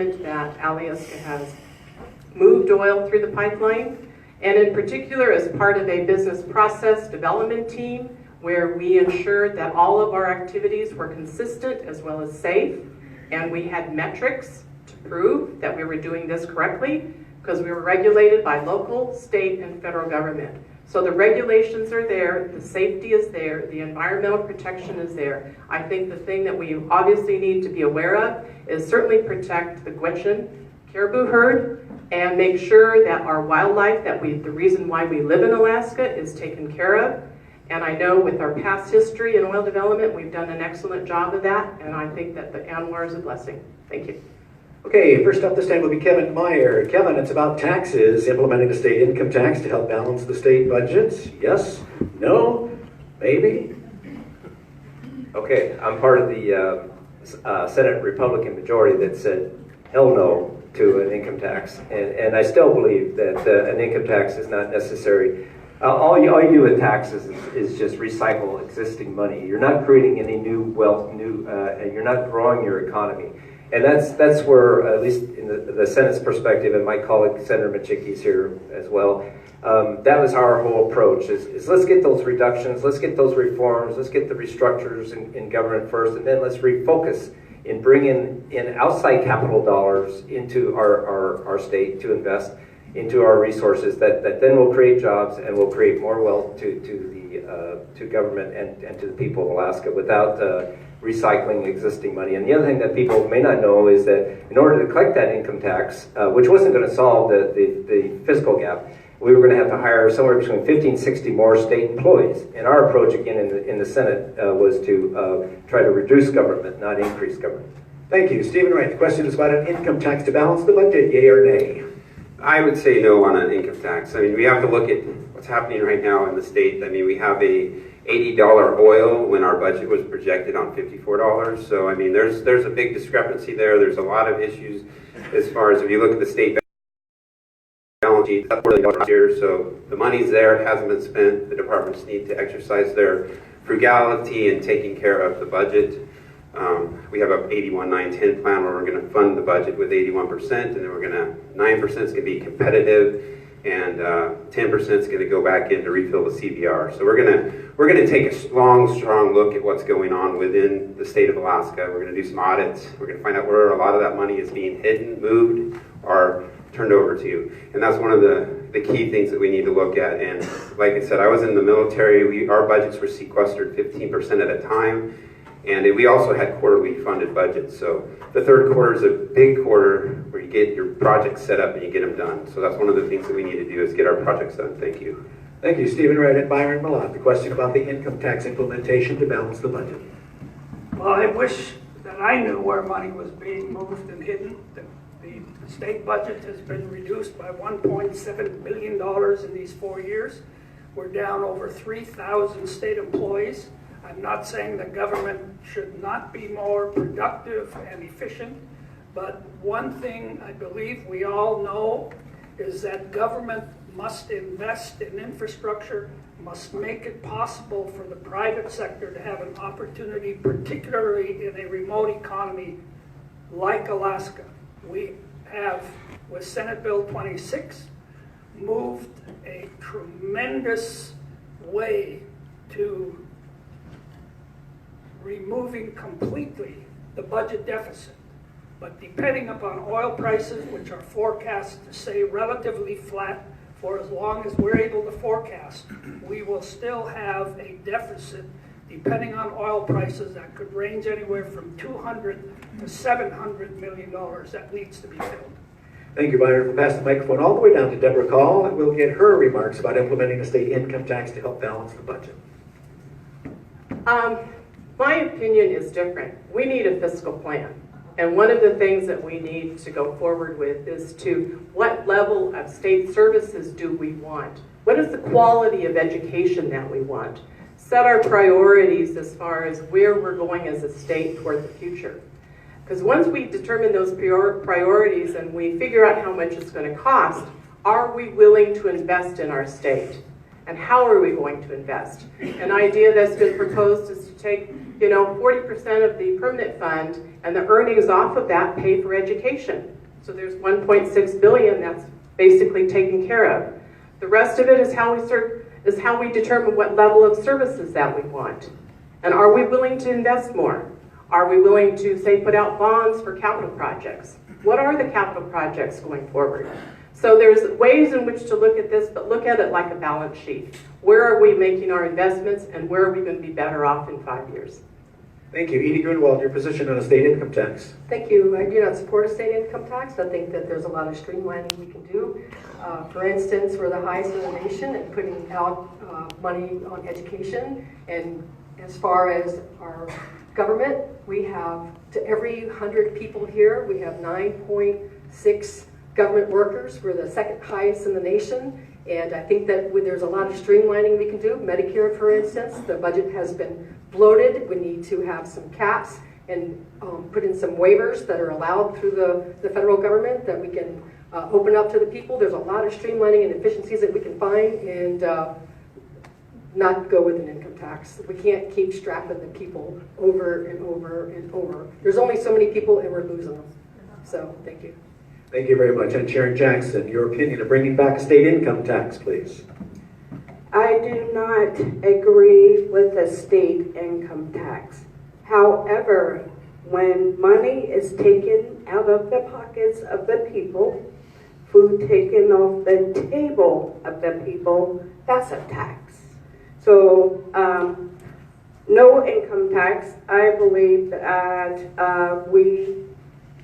encouragement that Alaska has moved oil through the pipeline, and in particular as part of a business process development team where we ensured that all of our activities were consistent as well as safe, and we had metrics to prove that we were doing this correctly because we were regulated by local, state, and federal government. So the regulations are there, the safety is there, the environmental protection is there. I think the thing that we obviously need to be aware of is certainly protect the Gwich'in caribou herd and make sure that our wildlife, the reason why we live in Alaska, is taken care of. And I know with our past history in oil development, we've done an excellent job of that, and I think that the ANWR is a blessing. Thank you. Okay, first up this time will be Kevin Meyer. Kevin, it's about taxes, implementing the state income tax to help balance the state budget. Yes? No? Maybe? Okay, I'm part of the Senate Republican majority that said hell no to an income tax, and I still believe that an income tax is not necessary. All you do with taxes is just recycle existing money. You're not creating any new wealth, you're not growing your economy. And that's where, at least in the Senate's perspective, and my colleague Senator Machicki's here as well, that was our whole approach, is let's get those reductions, let's get those reforms, let's get the restructures in government first, and then let's refocus in bringing in outside capital dollars into our state to invest into our resources that then will create jobs and will create more wealth to government and to the people of Alaska without recycling existing money. And the other thing that people may not know is that in order to collect that income tax, which wasn't going to solve the fiscal gap, we were going to have to hire somewhere between 50 and 60 more state employees. And our approach, again, in the Senate was to try to reduce government, not increase government. Thank you. Stephen Wright, the question is about an income tax to balance the budget, yay or nay? I would say no on an income tax. I mean, we have to look at what's happening right now in the state. I mean, we have a $80 oil when our budget was projected on $54. So, I mean, there's a big discrepancy there. There's a lot of issues as far as if you look at the state balance sheet, that's $4 billion here. So the money's there, it hasn't been spent. The departments need to exercise their frugality in taking care of the budget. We have a 81-9-10 plan where we're going to fund the budget with 81%, and then 9% is going to be competitive, and 10% is going to go back in to refill the CBR. So we're going to take a strong look at what's going on within the state of Alaska. We're going to do some audits. We're going to find out where a lot of that money is being hidden, moved, or turned over to. And that's one of the key things that we need to look at. And like I said, I was in the military. Our budgets were sequestered 15% at a time. And we also had quarterly funded budgets. So the third quarter is a big quarter where you get your projects set up and you get them done. So that's one of the things that we need to do is get our projects done. Thank you. Thank you, Stephen Wright and Byron Malott. The question about the income tax implementation to balance the budget. Well, I wish that I knew where money was being moved and hidden. The state budget has been reduced by $1.7 billion in these 4 years. We're down over 3,000 state employees. I'm not saying the government should not be more productive and efficient, but one thing I believe we all know is that government must invest in infrastructure, must make it possible for the private sector to have an opportunity, particularly in a remote economy like Alaska. We have, with Senate Bill 26, moved a tremendous way to removing completely the budget deficit. But depending upon oil prices, which are forecast to stay relatively flat for as long as we're able to forecast, we will still have a deficit depending on oil prices that could range anywhere from $200 to $700 million that needs to be filled. Thank you, Byron. We'll pass the microphone all the way down to Deborah Call, and we'll get her remarks about implementing the state income tax to help balance the budget. My opinion is different. We need a fiscal plan. And one of the things that we need to go forward with is to what level of state services do we want? What is the quality of education that we want? Set our priorities as far as where we're going as a state toward the future. Because once we determine those priorities and we figure out how much it's going to cost, are we willing to invest in our state? And how are we going to invest? An idea that's been proposed is to take 40% of the permanent fund and the earnings off of that pay for education. So there's 1.6 billion that's basically taken care of. The rest of it is how we determine what level of services that we want. And are we willing to invest more? Are we willing to, say, put out bonds for capital projects? What are the capital projects going forward? So there's ways in which to look at this, but look at it like a balance sheet. Where are we making our investments, and where are we going to be better off in 5 years? Thank you. Edie Grunwald, your position on a state income tax. Thank you. I do not support a state income tax. I think that there's a lot of streamlining we can do. For instance, we're the highest in the nation at putting out money on education. And as far as our government, we have, to every 100 people here, we have 9.6 government workers. We're the second highest in the nation. And I think that there's a lot of streamlining we can do. Medicare, for instance, the budget has been bloated. We need to have some caps and put in some waivers that are allowed through the federal government that we can open up to the people. There's a lot of streamlining and efficiencies that we can find and not go with an income tax. We can't keep strapping the people over and over and over. There's only so many people and we're losing them. So thank you. Thank you very much. And Sharon Jackson, your opinion of bringing back a state income tax, please. I do not agree with the state income tax. However, when money is taken out of the pockets of the people, food taken off the table of the people, that's a tax. So, no income tax. I believe that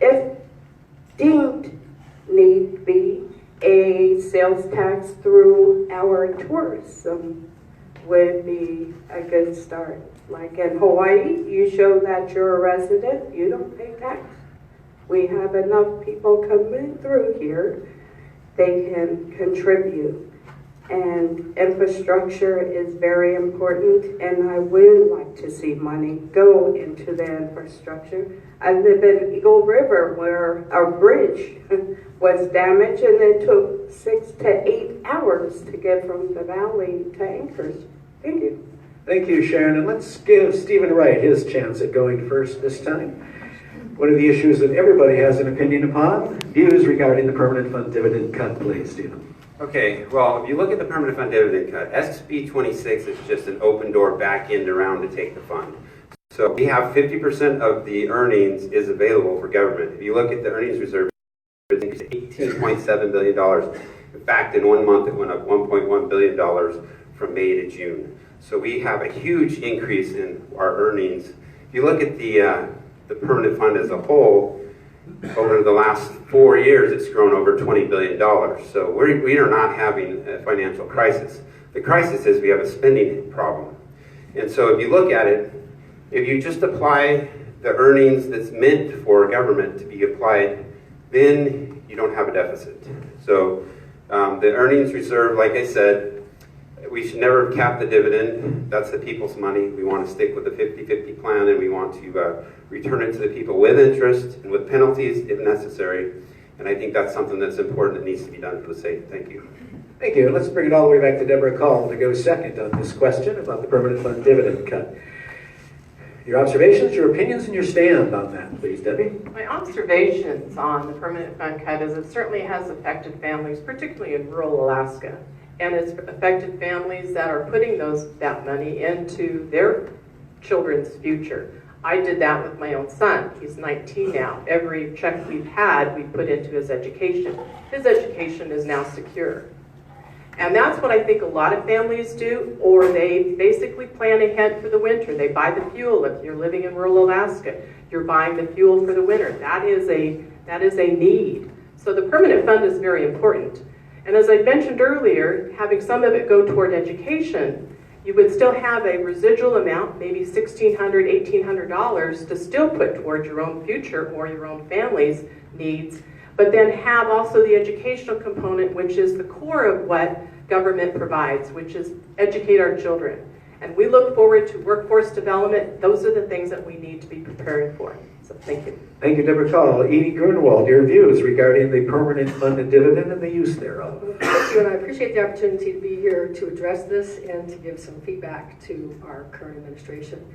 if deemed need be, a sales tax through our tourism would be a good start. Like in Hawaii, you show that you're a resident, you don't pay tax. We have enough people coming through here, they can contribute. And infrastructure is very important, and I would like to see money go into the infrastructure. I live in Eagle River where a bridge was damaged and it took 6 to 8 hours to get from the valley to Anchorage. Thank you. Thank you, Sharon. And let's give Stephen Wright his chance at going first this time. One of the issues that everybody has an opinion upon, views regarding the permanent fund dividend cut, please, Stephen. Okay, well, if you look at the permanent fund dividend cut, SB 26 is just an open door back end around to take the fund. So we have 50% of the earnings is available for government. If you look at the earnings reserve, it's $18.7 billion. In fact, in 1 month, it went up $1.1 billion from May to June. So we have a huge increase in our earnings. If you look at the permanent fund as a whole, over the last 4 years, it's grown over $20 billion. So we are not having a financial crisis. The crisis is we have a spending problem. And so if you look at it, if you just apply the earnings that's meant for government to be applied, then you don't have a deficit. So the earnings reserve, like I said, we should never cap the dividend. That's the people's money. We want to stick with the 50-50 plan, and we want to return it to the people with interest and with penalties if necessary. And I think that's something that's important that needs to be done for the state. Thank you. Thank you. Let's bring it all the way back to Deborah Call to go second on this question about the permanent fund dividend cut. Your observations, your opinions, and your stand on that, please, Debbie. My observations on the permanent fund cut is it certainly has affected families, particularly in rural Alaska. And it's affected families that are putting that money into their children's future. I did that with my own son. He's 19 now. Every check we've had, we put into his education. His education is now secure. And that's what I think a lot of families do, or they basically plan ahead for the winter. They buy the fuel. If you're living in rural Alaska, you're buying the fuel for the winter. That is a need. So the permanent fund is very important. And as I mentioned earlier, having some of it go toward education, you would still have a residual amount, maybe $1,600, $1,800 to still put toward your own future or your own family's needs, but then have also the educational component, which is the core of what government provides, which is educate our children. And we look forward to workforce development. Those are the things that we need to be preparing for. So thank you. Thank you, Deborah Call. Edie Grunwald, your views regarding the permanent funded dividend and the use thereof. Thank you, and I appreciate the opportunity to be here to address this and to give some feedback to our current administration.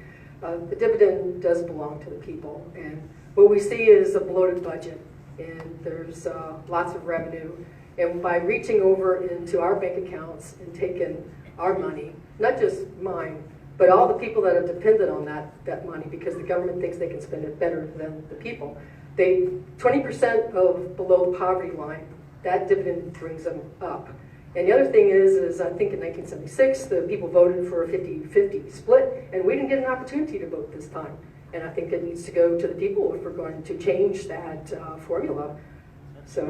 The dividend does belong to the people, and what we see is a bloated budget, and there's lots of revenue. And by reaching over into our bank accounts and taking our money, not just mine, but all the people that are dependent on that money, because the government thinks they can spend it better than the people. 20% of below the poverty line, that dividend brings them up. And the other thing is I think in 1976, the people voted for a 50-50 split, and we didn't get an opportunity to vote this time. And I think it needs to go to the people if we're going to change that formula. So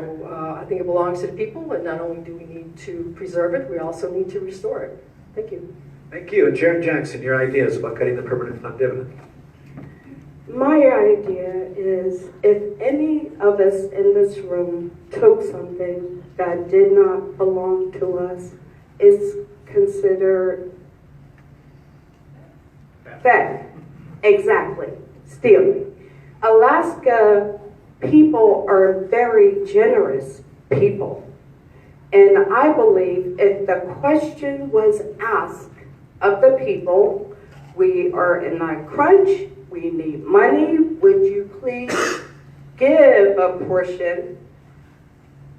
I think it belongs to the people, and not only do we need to preserve it, we also need to restore it. Thank you. Thank you. And Sharon Jackson, your ideas about cutting the permanent fund dividend. My idea is if any of us in this room took something that did not belong to us, it's considered theft. Exactly. Stealing. Alaska people are very generous people. And I believe if the question was asked of the people, we are in a crunch, we need money, would you please give a portion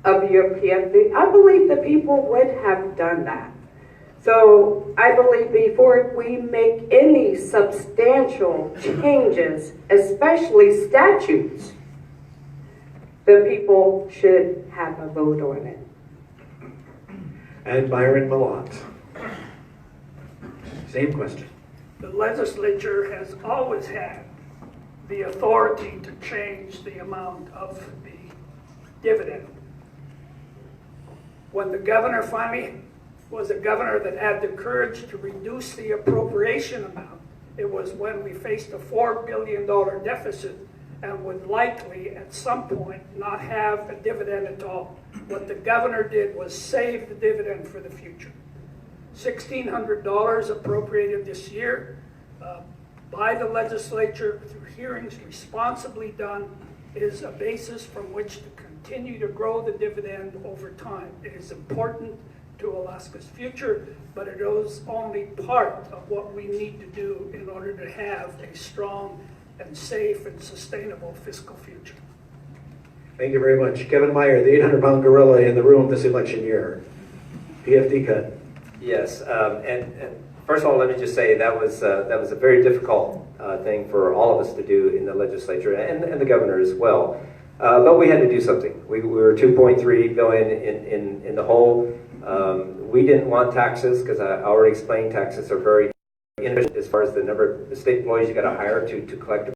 of your PFD? I believe the people would have done that. So I believe before we make any substantial changes, especially statutes, the people should have a vote on it. And Byron Malott. Same question. The legislature has always had the authority to change the amount of the dividend. When the governor finally was a governor that had the courage to reduce the appropriation amount, it was when we faced a $4 billion deficit and would likely at some point not have a dividend at all. What the governor did was save the dividend for the future. $1,600 appropriated this year by the legislature through hearings responsibly done is a basis from which to continue to grow the dividend over time. It is important to Alaska's future, but it is only part of what we need to do in order to have a strong and safe and sustainable fiscal future. Thank you very much. Kevin Meyer, the 800-pound gorilla in the room this election year. PFD cut. Yes, and first of all, let me just say that was a very difficult thing for all of us to do in the legislature and the governor as well. But we had to do something. We were 2.3 going in the hole. We didn't want taxes because I already explained taxes are very inefficient as far as the number of state employees you got to hire to collect